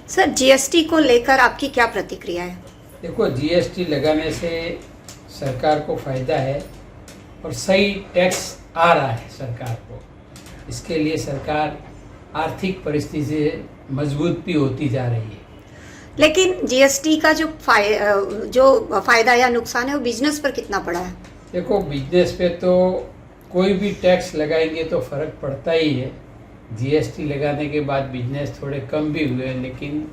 Sir, GST को लेकर आपकी क्या प्रतिक्रिया है? देखो, जीएसटी लगाने से सरकार को फायदा है और सही टैक्स आ रहा है सरकार को। इसके लिए सरकार आर्थिक परिस्थिति से मजबूत भी होती जा रही है। लेकिन जीएसटी का जो फायदा या नुकसान है वो बिजनेस पर कितना पड़ा है? देखो, बिजनेस पे तो कोई भी टैक्स लगाएंगे तो फर्क पड़ता ही है। जीएसटी लगाने के बाद बिजनेस थोड़े कम भी हुए, लेकिन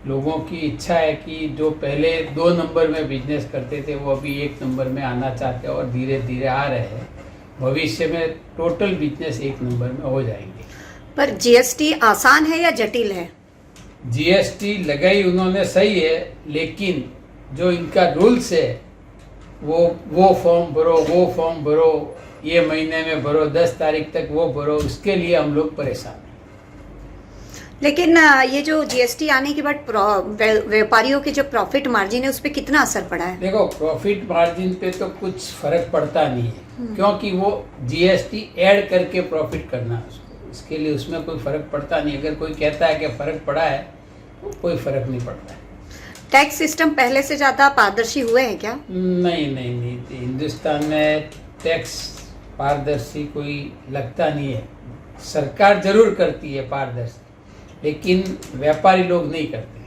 लोगों की इच्छा है कि जो पहले 2 नंबर में बिजनेस करते थे वो अभी 1 नंबर में आना चाहते हैं और धीरे धीरे आ रहे हैं। भविष्य में टोटल बिजनेस 1 नंबर में हो जाएंगे। पर जीएसटी आसान है या जटिल है? जीएसटी लगाई उन्होंने सही है, लेकिन जो इनका रूल्स है वो फॉर्म भरो, वो फॉर्म भरो, ये महीने में भरो, 10 तारीख तक वो भरो, उसके लिए हम लोग परेशान हैं। लेकिन ये जो जीएसटी आने के बाद व्यापारियों के जो प्रॉफिट मार्जिन है उस पर कितना असर पड़ा है? देखो, प्रॉफिट मार्जिन पे तो कुछ फर्क पड़ता नहीं है, क्योंकि वो जीएसटी ऐड करके प्रॉफिट करना है उसको, इसके लिए उसमें कोई फर्क पड़ता नहीं। अगर कोई कहता है कि फर्क पड़ा है तो कोई फर्क नहीं पड़ता है। टैक्स सिस्टम पहले से ज्यादा पारदर्शी हुए हैं क्या? नहीं, हिंदुस्तान में टैक्स पारदर्शी कोई लगता नहीं है। सरकार जरूर करती है पारदर्शी, लेकिन व्यापारी लोग नहीं करते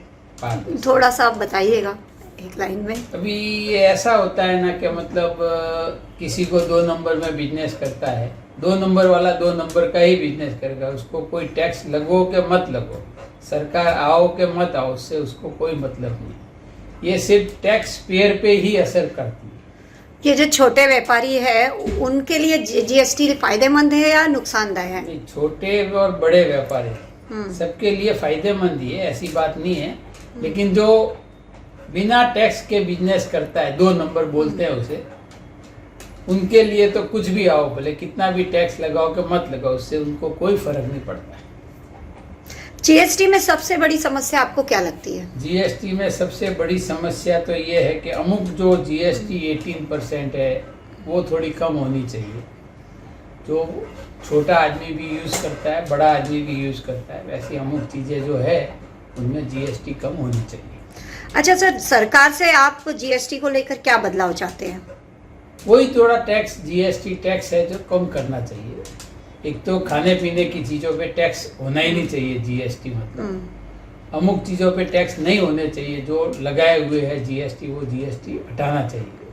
पारदर्शी। थोड़ा सा आप बताइएगा एक लाइन में। अभी ये ऐसा होता है ना कि मतलब किसी को 2 नंबर में बिजनेस करता है, 2 नंबर वाला 2 नंबर का ही बिजनेस करेगा, उसको कोई टैक्स लगो के मत लगो, सरकार आओ के मत आओ, उससे उसको कोई मतलब नहीं। ये सिर्फ टैक्स पेयर पे ही असर करती है। ये जो छोटे व्यापारी है उनके लिए जीएसटी फायदेमंद है या नुकसानदायक है? नहीं, छोटे और बड़े व्यापारी सबके लिए फायदेमंद ही है, ऐसी बात नहीं है। लेकिन जो बिना टैक्स के बिजनेस करता है, 2 नंबर बोलते हैं उसे, उनके लिए तो कुछ भी आओ, भले कितना भी टैक्स लगाओ कि मत लगाओ, उससे उनको कोई फर्क नहीं पड़ता है। जीएसटी में सबसे बड़ी समस्या आपको क्या लगती है? जीएसटी में सबसे बड़ी समस्या तो ये है कि अमुक जो जीएसटी 18% है वो थोड़ी कम होनी चाहिए। जो छोटा आदमी भी यूज़ करता है, बड़ा आदमी भी यूज़ करता है, वैसी अमुक चीज़ें जो है उनमें जीएसटी कम होनी चाहिए। अच्छा सर, सरकार से आप जीएसटी को लेकर क्या बदलाव चाहते हैं? वही थोड़ा टैक्स, जीएसटी टैक्स है जो कम करना चाहिए। एक तो खाने पीने की चीज़ों पे टैक्स होना ही नहीं चाहिए, जीएसटी मतलब अमुक चीज़ों पे टैक्स नहीं होने चाहिए। जो लगाए हुए है जीएसटी, वो जीएसटी हटाना चाहिए।